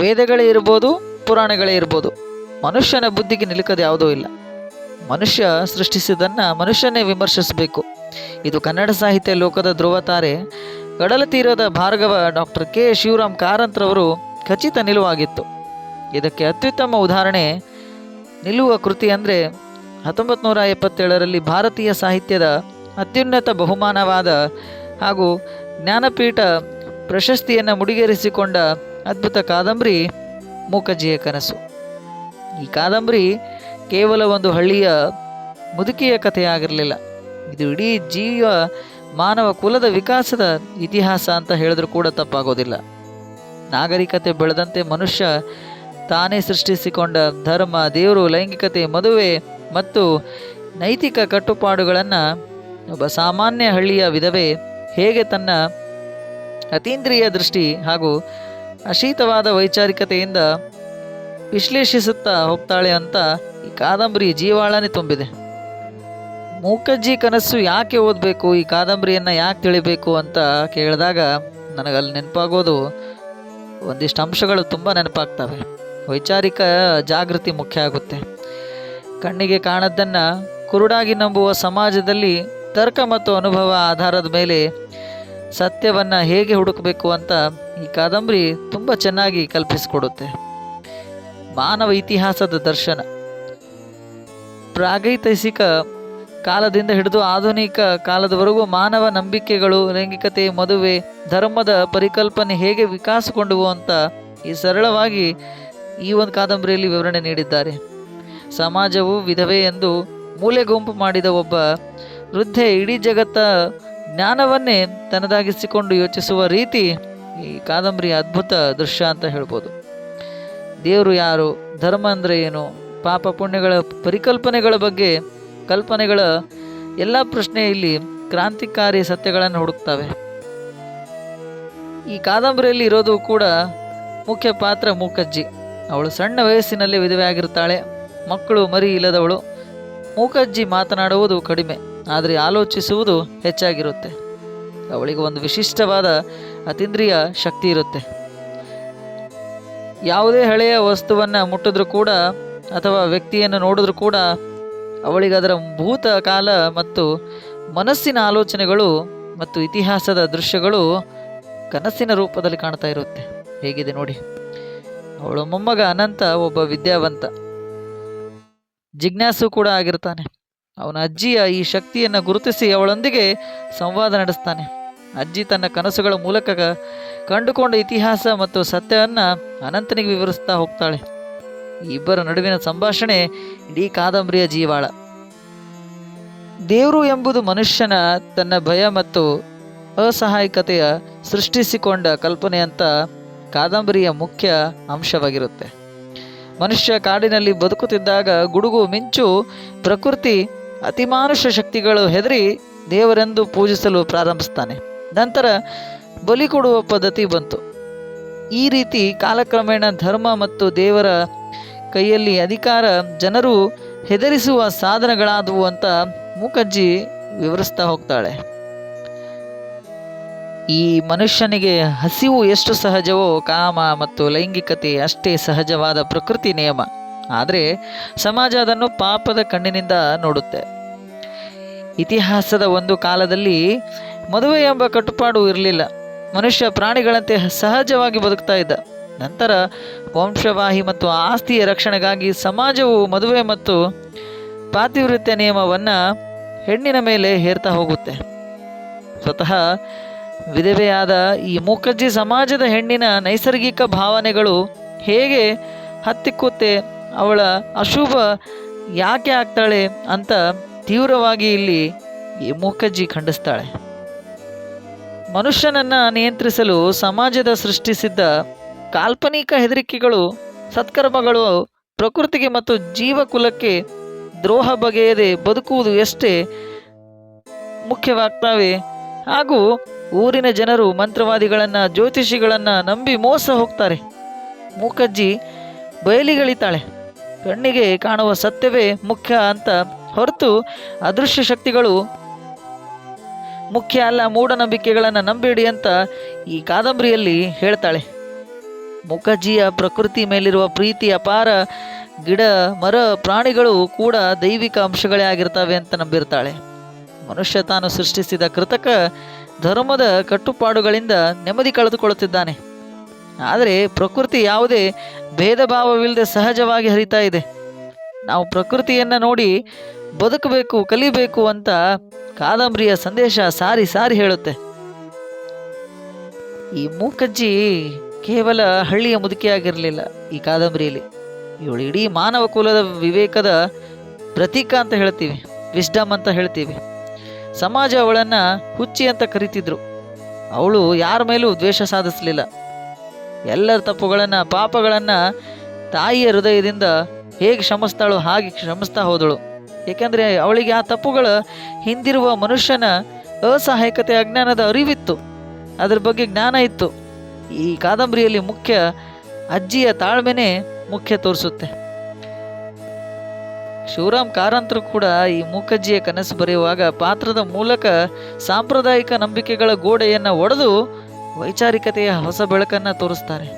ವೇದಗಳೇ ಇರ್ಬೋದು, ಪುರಾಣಗಳೇ ಇರ್ಬೋದು, ಮನುಷ್ಯನ ಬುದ್ಧಿಗೆ ನಿಲುಕದು ಯಾವುದೂ ಇಲ್ಲ. ಮನುಷ್ಯ ಸೃಷ್ಟಿಸಿದ್ದನ್ನು ಮನುಷ್ಯನೇ ವಿಮರ್ಶಿಸಬೇಕು. ಇದು ಕನ್ನಡ ಸಾಹಿತ್ಯ ಲೋಕದ ಧ್ರುವತಾರೆ ಕಡಲ ತೀರದ ಭಾರ್ಗವ ಡಾಕ್ಟರ್ ಕೆ ಶಿವರಾಮ್ ಕಾರಂತ್ರವರು ಖಚಿತ ನಿಲುವಾಗಿತ್ತು. ಇದಕ್ಕೆ ಅತ್ಯುತ್ತಮ ಉದಾಹರಣೆ ನಿಲ್ಲುವ ಕೃತಿ ಅಂದರೆ 1977ರಲ್ಲಿ ಭಾರತೀಯ ಸಾಹಿತ್ಯದ ಅತ್ಯುನ್ನತ ಬಹುಮಾನವಾದ ಹಾಗೂ ಜ್ಞಾನಪೀಠ ಪ್ರಶಸ್ತಿಯನ್ನು ಮುಡಿಗೇರಿಸಿಕೊಂಡ ಅದ್ಭುತ ಕಾದಂಬರಿ ಮೂಕಜ್ಜಿಯ ಕನಸು. ಈ ಕಾದಂಬರಿ ಕೇವಲ ಒಂದು ಹಳ್ಳಿಯ ಮುದುಕಿಯ ಕಥೆಯಾಗಿರಲಿಲ್ಲ. ಇದು ಇಡೀ ಮಾನವ ಕುಲದ ವಿಕಾಸದ ಇತಿಹಾಸ ಅಂತ ಹೇಳಿದ್ರೂ ಕೂಡ ತಪ್ಪಾಗೋದಿಲ್ಲ. ನಾಗರಿಕತೆ ಬೆಳೆದಂತೆ ಮನುಷ್ಯ ತಾನೇ ಸೃಷ್ಟಿಸಿಕೊಂಡ ಧರ್ಮ, ದೇವರು, ಲೈಂಗಿಕತೆ, ಮದುವೆ ಮತ್ತು ನೈತಿಕ ಕಟ್ಟುಪಾಡುಗಳನ್ನು ಒಬ್ಬ ಸಾಮಾನ್ಯ ಹಳ್ಳಿಯ ವಿಧವೆ ಹೇಗೆ ತನ್ನ ಅತೀಂದ್ರಿಯ ದೃಷ್ಟಿ ಹಾಗೂ ಅಶೀತವಾದ ವೈಚಾರಿಕತೆಯಿಂದ ವಿಶ್ಲೇಷಿಸುತ್ತಾ ಹೋಗ್ತಾಳೆ ಅಂತ ಈ ಕಾದಂಬರಿ ಜೀವಾಳನೆ ತುಂಬಿದೆ. ಮೂಕಜ್ಜಿ ಕನಸು ಯಾಕೆ ಓದಬೇಕು, ಈ ಕಾದಂಬರಿಯನ್ನು ಯಾಕೆ ತಿಳಿಬೇಕು ಅಂತ ಕೇಳಿದಾಗ ನನಗಲ್ಲಿ ನೆನಪಾಗೋದು ಒಂದಿಷ್ಟು ಅಂಶಗಳು ತುಂಬ ನೆನಪಾಗ್ತವೆ. ವೈಚಾರಿಕ ಜಾಗೃತಿ ಮುಖ್ಯ ಆಗುತ್ತೆ. ಕಣ್ಣಿಗೆ ಕಾಣದ್ದನ್ನು ಕುರುಡಾಗಿ ನಂಬುವ ಸಮಾಜದಲ್ಲಿ ತರ್ಕ ಮತ್ತು ಅನುಭವ ಆಧಾರದ ಮೇಲೆ ಸತ್ಯವನ್ನು ಹೇಗೆ ಹುಡುಕಬೇಕು ಅಂತ ಈ ಕಾದಂಬರಿ ತುಂಬ ಚೆನ್ನಾಗಿ ಕಲ್ಪಿಸಿಕೊಡುತ್ತೆ. ಮಾನವ ಇತಿಹಾಸದ ದರ್ಶನ ಪ್ರಾಗೈತಿಹಾಸಿಕ ಕಾಲದಿಂದ ಹಿಡಿದು ಆಧುನಿಕ ಕಾಲದವರೆಗೂ ಮಾನವ ನಂಬಿಕೆಗಳು, ಲೈಂಗಿಕತೆ, ಮದುವೆ, ಧರ್ಮದ ಪರಿಕಲ್ಪನೆ ಹೇಗೆ ವಿಕಾಸಗೊಂಡವು ಅಂತ ಈ ಸರಳವಾಗಿ ಈ ಒಂದು ಕಾದಂಬರಿಯಲ್ಲಿ ವಿವರಣೆ ನೀಡಿದ್ದಾರೆ. ಸಮಾಜವು ವಿಧವೆ ಎಂದು ಮೂಲೆ ಗುಂಪು ಮಾಡಿದ ಒಬ್ಬ ವೃದ್ಧೆ ಇಡೀ ಜಗತ್ತ ಜ್ಞಾನವನ್ನೇ ತನ್ನದಾಗಿಸಿಕೊಂಡು ಯೋಚಿಸುವ ರೀತಿ ಈ ಕಾದಂಬರಿಯ ಅದ್ಭುತ ದೃಶ್ಯ ಅಂತ ಹೇಳ್ಬೋದು. ದೇವರು ಯಾರು, ಧರ್ಮ ಅಂದರೆ ಏನು, ಪಾಪ ಪುಣ್ಯಗಳ ಪರಿಕಲ್ಪನೆಗಳ ಬಗ್ಗೆ ಕಲ್ಪನೆಗಳ ಎಲ್ಲ ಪ್ರಶ್ನೆ ಇಲ್ಲಿ ಕ್ರಾಂತಿಕಾರಿ ಸತ್ಯಗಳನ್ನು ಹುಡುಕ್ತವೆ. ಈ ಕಾದಂಬರಿಯಲ್ಲಿ ಇರೋದು ಕೂಡ ಮುಖ್ಯ ಪಾತ್ರ ಮೂಕಜ್ಜಿ. ಅವಳು ಸಣ್ಣ ವಯಸ್ಸಿನಲ್ಲಿ ವಿಧವೆ ಆಗಿರ್ತಾಳೆ, ಮಕ್ಕಳು ಮರಿ ಇಲ್ಲದವಳು. ಮೂಕಜ್ಜಿ ಮಾತನಾಡುವುದು ಕಡಿಮೆ, ಆದರೆ ಆಲೋಚಿಸುವುದು ಹೆಚ್ಚಾಗಿರುತ್ತೆ. ಅವಳಿಗೆ ಒಂದು ವಿಶಿಷ್ಟವಾದ ಅತೀಂದ್ರಿಯ ಶಕ್ತಿ ಇರುತ್ತೆ. ಯಾವುದೇ ಹಳೆಯ ವಸ್ತುವನ್ನು ಮುಟ್ಟಿದ್ರೂ ಕೂಡ ಅಥವಾ ವ್ಯಕ್ತಿಯನ್ನು ನೋಡಿದ್ರೂ ಕೂಡ ಅವಳಿಗೆ ಅದರ ಭೂತಕಾಲ ಮತ್ತು ಮನಸ್ಸಿನ ಆಲೋಚನೆಗಳು ಮತ್ತು ಇತಿಹಾಸದ ದೃಶ್ಯಗಳು ಕನಸಿನ ರೂಪದಲ್ಲಿ ಕಾಣ್ತಾ ಇರುತ್ತೆ. ಹೇಗಿದೆ ನೋಡಿ. ಅವಳ ಮೊಮ್ಮಗ ಅನಂತ ಒಬ್ಬ ವಿದ್ಯಾವಂತ, ಜಿಜ್ಞಾಸು ಕೂಡ ಆಗಿರ್ತಾನೆ. ಅವನ ಅಜ್ಜಿಯ ಈ ಶಕ್ತಿಯನ್ನು ಗುರುತಿಸಿ ಅವಳೊಂದಿಗೆ ಸಂವಾದ ನಡೆಸ್ತಾನೆ. ಅಜ್ಜಿ ತನ್ನ ಕನಸುಗಳ ಮೂಲಕ ಕಂಡುಕೊಂಡ ಇತಿಹಾಸ ಮತ್ತು ಸತ್ಯವನ್ನು ಅನಂತನಿಗೆ ವಿವರಿಸ್ತಾ ಹೋಗ್ತಾಳೆ. ಈ ಇಬ್ಬರ ನಡುವಿನ ಸಂಭಾಷಣೆ ಇಡೀ ಕಾದಂಬರಿಯ ಜೀವಾಳ. ದೇವರು ಎಂಬುದು ಮನುಷ್ಯನ ತನ್ನ ಭಯ ಮತ್ತು ಅಸಹಾಯಕತೆಯ ಸೃಷ್ಟಿಸಿಕೊಂಡ ಕಲ್ಪನೆ ಅಂತ ಕಾದಂಬರಿಯ ಮುಖ್ಯ ಅಂಶವಾಗಿರುತ್ತೆ. ಮನುಷ್ಯ ಕಾಡಿನಲ್ಲಿ ಬದುಕುತ್ತಿದ್ದಾಗ ಗುಡುಗು, ಮಿಂಚು, ಪ್ರಕೃತಿ, ಅತಿಮಾನುಷ ಶಕ್ತಿಗಳು ಹೆದರಿ ದೇವರೆಂದು ಪೂಜಿಸಲು ಪ್ರಾರಂಭಿಸ್ತಾನೆ. ನಂತರ ಬಲಿ ಕೊಡುವ ಪದ್ಧತಿ ಬಂತು. ಈ ರೀತಿ ಕಾಲಕ್ರಮೇಣ ಧರ್ಮ ಮತ್ತು ದೇವರ ಕೈಯಲ್ಲಿ ಅಧಿಕಾರ ಜನರು ಹೆದರಿಸುವ ಸಾಧನಗಳಾದವು ಅಂತ ಮೂಕಜ್ಜಿ ವಿವರಿಸ್ತಾ ಹೋಗ್ತಾಳೆ. ಈ ಮನುಷ್ಯನಿಗೆ ಹಸಿವು ಎಷ್ಟು ಸಹಜವೋ ಕಾಮ ಮತ್ತು ಲೈಂಗಿಕತೆ ಅಷ್ಟೇ ಸಹಜವಾದ ಪ್ರಕೃತಿ ನಿಯಮ. ಆದರೆ ಸಮಾಜ ಅದನ್ನು ಪಾಪದ ಕಣ್ಣಿನಿಂದ ನೋಡುತ್ತೆ. ಇತಿಹಾಸದ ಒಂದು ಕಾಲದಲ್ಲಿ ಮದುವೆ ಎಂಬ ಕಟ್ಟುಪಾಡು ಇರಲಿಲ್ಲ. ಮನುಷ್ಯ ಪ್ರಾಣಿಗಳಂತೆ ಸಹಜವಾಗಿ ಬದುಕ್ತಾ ಇದ್ದ. ನಂತರ ವಂಶವಾಹಿ ಮತ್ತು ಆಸ್ತಿಯ ರಕ್ಷಣೆಗಾಗಿ ಸಮಾಜವು ಮದುವೆ ಮತ್ತು ಪಾತಿವೃತ್ಯ ನಿಯಮವನ್ನು ಹೆಣ್ಣಿನ ಮೇಲೆ ಹೇರ್ತಾ ಹೋಗುತ್ತೆ. ಸ್ವತಃ ವಿಧವೆಯಾದ ಈ ಮೂಕಜ್ಜಿ ಸಮಾಜದ ಹೆಣ್ಣಿನ ನೈಸರ್ಗಿಕ ಭಾವನೆಗಳು ಹೇಗೆ ಹತ್ತಿಕ್ಕುತ್ತೆ, ಅವಳ ಅಶುಭ ಯಾಕೆ ಆಗ್ತಾಳೆ ಅಂತ ತೀವ್ರವಾಗಿ ಇಲ್ಲಿ ಈ ಮೂಕಜ್ಜಿ ಖಂಡಿಸ್ತಾಳೆ. ಮನುಷ್ಯನನ್ನು ನಿಯಂತ್ರಿಸಲು ಸಮಾಜದ ಸೃಷ್ಟಿಸಿದ್ದ ಕಾಲ್ಪನಿಕ ಹೆದರಿಕೆಗಳು, ಸತ್ಕರ್ಮಗಳು ಪ್ರಕೃತಿಗೆ ಮತ್ತು ಜೀವಕುಲಕ್ಕೆ ದ್ರೋಹ ಬಗೆಯದೆ ಬದುಕುವುದು ಎಷ್ಟೇ ಮುಖ್ಯವಾಗ್ತವೆ. ಹಾಗೂ ಊರಿನ ಜನರು ಮಂತ್ರವಾದಿಗಳನ್ನು, ಜ್ಯೋತಿಷಿಗಳನ್ನು ನಂಬಿ ಮೋಸ ಹೋಗ್ತಾರೆ. ಮೂಕಜ್ಜಿ ಬಯಲಿಗಳಿತಾಳೆ. ಕಣ್ಣಿಗೆ ಕಾಣುವ ಸತ್ಯವೇ ಮುಖ್ಯ ಅಂತ ಹೊರತು ಅದೃಶ್ಯ ಶಕ್ತಿಗಳು ಮುಖ್ಯ ಅಲ್ಲ, ಮೂಢನಂಬಿಕೆಗಳನ್ನು ನಂಬೇಡಿ ಅಂತ ಈ ಕಾದಂಬರಿಯಲ್ಲಿ ಹೇಳ್ತಾಳೆ. ಮುಖಜ್ಜಿಯ ಪ್ರಕೃತಿ ಮೇಲಿರುವ ಪ್ರೀತಿ ಅಪಾರ. ಗಿಡ ಮರ ಪ್ರಾಣಿಗಳು ಕೂಡ ದೈವಿಕ ಅಂಶಗಳೇ ಆಗಿರ್ತವೆ ಅಂತ ನಂಬಿರ್ತಾಳೆ. ಮನುಷ್ಯ ತಾನು ಸೃಷ್ಟಿಸಿದ ಕೃತಕ ಧರ್ಮದ ಕಟ್ಟುಪಾಡುಗಳಿಂದ ನೆಮ್ಮದಿ ಕಳೆದುಕೊಳ್ಳುತ್ತಿದ್ದಾನೆ. ಆದರೆ ಪ್ರಕೃತಿ ಯಾವುದೇ ಭೇದ ಭಾವವಿಲ್ಲದೆ ಸಹಜವಾಗಿ ಹರಿತಾ ಇದೆ. ನಾವು ಪ್ರಕೃತಿಯನ್ನು ನೋಡಿ ಬದುಕಬೇಕು, ಕಲಿಬೇಕು ಅಂತ ಕಾದಂಬರಿಯ ಸಂದೇಶ ಸಾರಿ ಸಾರಿ ಹೇಳುತ್ತೆ. ಈ ಮೂಕಜ್ಜಿ ಕೇವಲ ಹಳ್ಳಿಯ ಮುದುಕಿಯಾಗಿರಲಿಲ್ಲ. ಈ ಕಾದಂಬರಿಯಲ್ಲಿ ಇವಳು ಇಡೀ ಮಾನವ ಕುಲದ ವಿವೇಕದ ಪ್ರತೀಕ ಅಂತ ಹೇಳ್ತೀವಿ, ವಿಸ್ಡಮ್ ಅಂತ ಹೇಳ್ತೀವಿ. ಸಮಾಜ ಅವಳನ್ನು ಹುಚ್ಚಿ ಅಂತ ಕರಿತಿದ್ರು. ಅವಳು ಯಾರ ಮೇಲೂ ದ್ವೇಷ ಸಾಧಿಸಲಿಲ್ಲ. ಎಲ್ಲರ ತಪ್ಪುಗಳನ್ನು ಪಾಪಗಳನ್ನು ತಾಯಿಯ ಹೃದಯದಿಂದ ಹೇಗೆ ಕ್ಷಮಿಸ್ತಾಳೋ ಹಾಗೆ ಕ್ಷಮಿಸ್ತಾ ಹೋದಳು. ಏಕೆಂದರೆ ಅವಳಿಗೆ ಆ ತಪ್ಪುಗಳ ಹಿಂದಿರುವ ಮನುಷ್ಯನ ಅಸಹಾಯಕತೆ, ಅಜ್ಞಾನದ ಅರಿವಿತ್ತು. ಅದರ ಬಗ್ಗೆ ಜ್ಞಾನ ಇತ್ತು. ಈ ಕಾದಂಬರಿಯಲ್ಲಿ ಮುಖ್ಯ ಅಜ್ಜಿಯ ತಾಳ್ಮೆನೇ ಮುಖ್ಯ ತೋರಿಸುತ್ತೆ. ಶಿವರಾಮ್ ಕಾರಂತರು ಕೂಡ ಈ ಮೂಕಜ್ಜಿಯ ಕನಸು ಬರೆಯುವಾಗ ಪಾತ್ರದ ಮೂಲಕ ಸಾಂಪ್ರದಾಯಿಕ ನಂಬಿಕೆಗಳ ಗೋಡೆಯನ್ನು ಒಡೆದು ವೈಚಾರಿಕತೆಯ ಹೊಸ ಬೆಳಕನ್ನು ತೋರಿಸ್ತಾರೆ.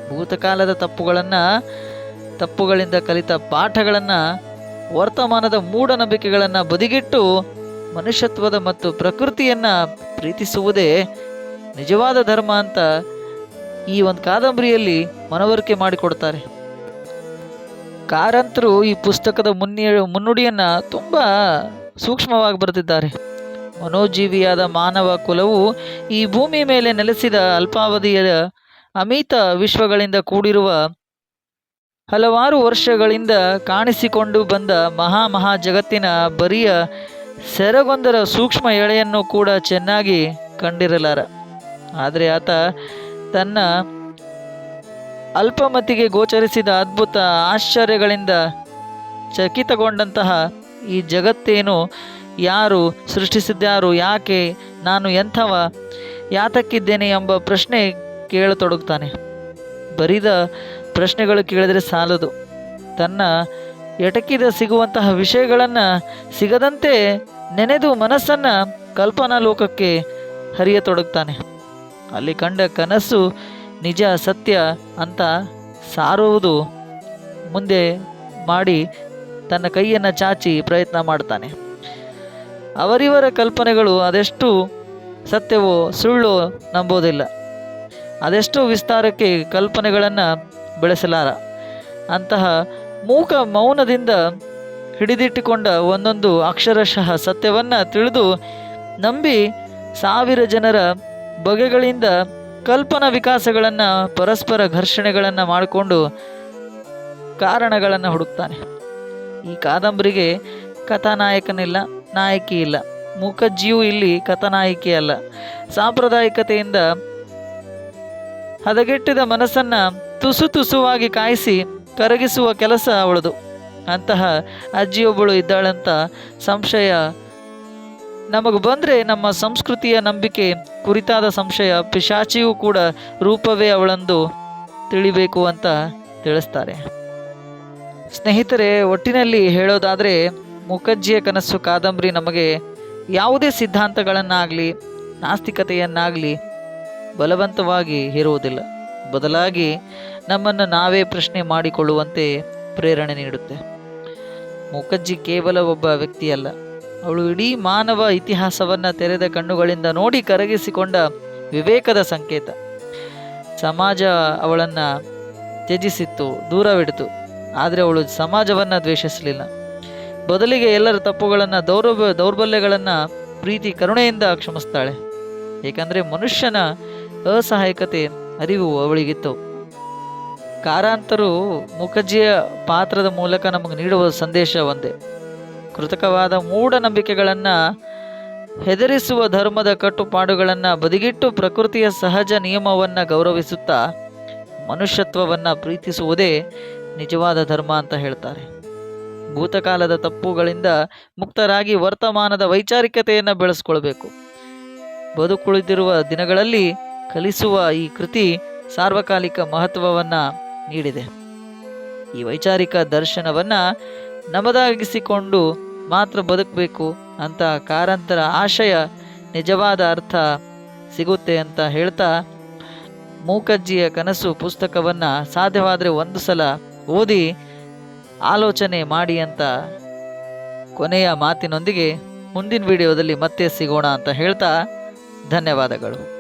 ಭೂತಕಾಲದ ತಪ್ಪುಗಳಿಂದ ಕಲಿತ ಪಾಠಗಳನ್ನು, ವರ್ತಮಾನದ ಮೂಢನಂಬಿಕೆಗಳನ್ನು ಬದಿಗಿಟ್ಟು ಮನುಷ್ಯತ್ವದ ಮತ್ತು ಪ್ರಕೃತಿಯನ್ನು ಪ್ರೀತಿಸುವುದೇ ನಿಜವಾದ ಧರ್ಮ ಅಂತ ಈ ಒಂದು ಕಾದಂಬರಿಯಲ್ಲಿ ಮನವರಿಕೆ ಮಾಡಿಕೊಡ್ತಾರೆ. ಕಾರಂತರು ಈ ಪುಸ್ತಕದ ಮುನ್ನುಡಿಯನ್ನು ತುಂಬ ಸೂಕ್ಷ್ಮವಾಗಿ ಬರೆದಿದ್ದಾರೆ. ಮನೋಜೀವಿಯಾದ ಮಾನವ ಕುಲವು ಈ ಭೂಮಿ ಮೇಲೆ ನೆಲೆಸಿದ ಅಲ್ಪಾವಧಿಯ ಅಮಿತ ವಿಶ್ವಗಳಿಂದ ಕೂಡಿರುವ ಹಲವಾರು ವರ್ಷಗಳಿಂದ ಕಾಣಿಸಿಕೊಂಡು ಬಂದ ಮಹಾ ಜಗತ್ತಿನ ಬರಿಯ ಸೆರಗೊಂದರ ಸೂಕ್ಷ್ಮ ಎಳೆಯನ್ನು ಕೂಡ ಚೆನ್ನಾಗಿ ಕಂಡಿರಲಾರ. ಆದರೆ ಆತ ತನ್ನ ಅಲ್ಪಮತಿಗೆ ಗೋಚರಿಸಿದ ಅದ್ಭುತ ಆಶ್ಚರ್ಯಗಳಿಂದ ಚಕಿತಗೊಂಡಂತಹ ಈ ಜಗತ್ತೇನು, ಯಾರು ಸೃಷ್ಟಿಸಿದ್ಯಾರು, ಯಾಕೆ, ನಾನು ಎಂಥವ, ಯಾತಕ್ಕಿದ್ದೇನೆ ಎಂಬ ಪ್ರಶ್ನೆ ಕೇಳತೊಡಗುತ್ತಾನೆ. ಬರಿದ ಪ್ರಶ್ನೆಗಳು ಕೇಳಿದರೆ ಸಾಲದು. ತನ್ನ ಎಟಕಿದ ಸಿಗುವಂತಹ ವಿಷಯಗಳನ್ನು ಸಿಗದಂತೆ ನೆನೆದು ಮನಸ್ಸನ್ನು ಕಲ್ಪನಾ ಲೋಕಕ್ಕೆ ಹರಿಯತೊಡಗ್ತಾನೆ. ಅಲ್ಲಿ ಕಂಡ ಕನಸು ನಿಜ ಸತ್ಯ ಅಂತ ಸಾರುವುದು ಮುಂದೆ ಮಾಡಿ ತನ್ನ ಕೈಯನ್ನು ಚಾಚಿ ಪ್ರಯತ್ನ ಮಾಡ್ತಾನೆ. ಅವರಿವರ ಕಲ್ಪನೆಗಳು ಅದೆಷ್ಟು ಸತ್ಯವೋ ಸುಳ್ಳು ನಂಬೋದಿಲ್ಲ. ಅದೆಷ್ಟು ವಿಸ್ತಾರಕ್ಕೆ ಕಲ್ಪನೆಗಳನ್ನು ಬೆಳೆಸಲಾರ. ಅಂತಹ ಮೂಕ ಮೌನದಿಂದ ಹಿಡಿದಿಟ್ಟುಕೊಂಡ ಒಂದೊಂದು ಅಕ್ಷರಶಃ ಸತ್ಯವನ್ನು ತಿಳಿದು ನಂಬಿ ಸಾವಿರ ಜನರ ಬಗೆಗಳಿಂದ ಕಲ್ಪನಾ ವಿಕಾಸಗಳನ್ನು, ಪರಸ್ಪರ ಘರ್ಷಣೆಗಳನ್ನು ಮಾಡಿಕೊಂಡು ಕಾರಣಗಳನ್ನು ಹುಡುಕ್ತಾನೆ. ಈ ಕಾದಂಬರಿಗೆ ಕಥಾನಾಯಕನಿಲ್ಲ, ನಾಯಕಿ ಇಲ್ಲ. ಮೂಕಜ್ಜಿಯೂ ಇಲ್ಲಿ ಕಥಾನಾಯಕಿ ಅಲ್ಲ. ಸಾಂಪ್ರದಾಯಿಕತೆಯಿಂದ ಹದಗೆಟ್ಟಿದ ಮನಸ್ಸನ್ನು ತುಸುವಾಗಿ ಕಾಯಿಸಿ ಕರಗಿಸುವ ಕೆಲಸ ಅವಳದು. ಅಂತಹ ಅಜ್ಜಿಯೊಬ್ಬಳು ಇದ್ದಾಳಂತ ಸಂಶಯ ನಮಗೆ ಬಂದರೆ ನಮ್ಮ ಸಂಸ್ಕೃತಿಯ ನಂಬಿಕೆ ಕುರಿತಾದ ಸಂಶಯ ಪಿಶಾಚಿಯೂ ಕೂಡ ರೂಪವೇ ಅವಳಂದು ತಿಳಿಬೇಕು ಅಂತ ತಿಳಿಸ್ತಾರೆ. ಸ್ನೇಹಿತರೆ, ಒಟ್ಟಿನಲ್ಲಿ ಹೇಳೋದಾದರೆ ಮೂಕಜ್ಜಿಯ ಕನಸು ಕಾದಂಬರಿ ನಮಗೆ ಯಾವುದೇ ಸಿದ್ಧಾಂತಗಳನ್ನಾಗಲಿ ನಾಸ್ತಿಕತೆಯನ್ನಾಗಲಿ ಬಲವಂತವಾಗಿ ಹೇರುವುದಿಲ್ಲ. ಬದಲಾಗಿ ನಮ್ಮನ್ನು ನಾವೇ ಪ್ರಶ್ನೆ ಮಾಡಿಕೊಳ್ಳುವಂತೆ ಪ್ರೇರಣೆ ನೀಡುತ್ತೆ. ಮೂಕಜ್ಜಿ ಕೇವಲ ಒಬ್ಬ ವ್ಯಕ್ತಿಯಲ್ಲ, ಅವಳು ಇಡೀ ಮಾನವ ಇತಿಹಾಸವನ್ನು ತೆರೆದ ಕಣ್ಣುಗಳಿಂದ ನೋಡಿ ಕರಗಿಸಿಕೊಂಡ ವಿವೇಕದ ಸಂಕೇತ. ಸಮಾಜ ಅವಳನ್ನು ತ್ಯಜಿಸಿತ್ತು, ದೂರವಿಡಿತು. ಆದರೆ ಅವಳು ಸಮಾಜವನ್ನು ದ್ವೇಷಿಸಲಿಲ್ಲ. ಬದಲಿಗೆ ಎಲ್ಲರ ತಪ್ಪುಗಳನ್ನು, ದೌರ್ಬಲ್ಯಗಳನ್ನು ಪ್ರೀತಿ ಕರುಣೆಯಿಂದ ಕ್ಷಮಿಸ್ತಾಳೆ. ಏಕೆಂದರೆ ಮನುಷ್ಯನ ಅಸಹಾಯಕತೆ ಅರಿವು ಅವಳಿಗಿತ್ತು. ಕಾರಂತರು ಮೂಕಜ್ಜಿಯ ಪಾತ್ರದ ಮೂಲಕ ನಮಗೆ ನೀಡುವ ಸಂದೇಶ ಒಂದೇ: ಕೃತಕವಾದ ಮೂಢನಂಬಿಕೆಗಳನ್ನು, ಹೆದರಿಸುವ ಧರ್ಮದ ಕಟ್ಟುಪಾಡುಗಳನ್ನು ಬದಿಗಿಟ್ಟು ಪ್ರಕೃತಿಯ ಸಹಜ ನಿಯಮವನ್ನು ಗೌರವಿಸುತ್ತಾ ಮನುಷ್ಯತ್ವವನ್ನು ಪ್ರೀತಿಸುವುದೇ ನಿಜವಾದ ಧರ್ಮ ಅಂತ ಹೇಳ್ತಾರೆ. ಭೂತಕಾಲದ ತಪ್ಪುಗಳಿಂದ ಮುಕ್ತರಾಗಿ ವರ್ತಮಾನದ ವೈಚಾರಿಕತೆಯನ್ನು ಬೆಳೆಸ್ಕೊಳ್ಬೇಕು. ಬದುಕುಳಿದಿರುವ ದಿನಗಳಲ್ಲಿ ಕಲಿಸುವ ಈ ಕೃತಿ ಸಾರ್ವಕಾಲಿಕ ಮಹತ್ವವನ್ನು ನೀಡಿದೆ. ಈ ವೈಚಾರಿಕ ದರ್ಶನವನ್ನು ನಮ್ಮದಾಗಿಸಿಕೊಂಡು ಮಾತ್ರ ಬದುಕಬೇಕು ಅಂತ ಕಾರಂತರ ಆಶಯ ನಿಜವಾದ ಅರ್ಥ ಸಿಗುತ್ತೆ ಅಂತ ಹೇಳ್ತಾ ಮೂಕಜ್ಜಿಯ ಕನಸು ಪುಸ್ತಕವನ್ನು ಸಾಧ್ಯವಾದರೆ ಒಂದು ಸಲ ಓದಿ ಆಲೋಚನೆ ಮಾಡಿ ಅಂತ ಕೊನೆಯ ಮಾತಿನೊಂದಿಗೆ ಮುಂದಿನ ವಿಡಿಯೋದಲ್ಲಿ ಮತ್ತೆ ಸಿಗೋಣ ಅಂತ ಹೇಳ್ತಾ ಧನ್ಯವಾದಗಳು.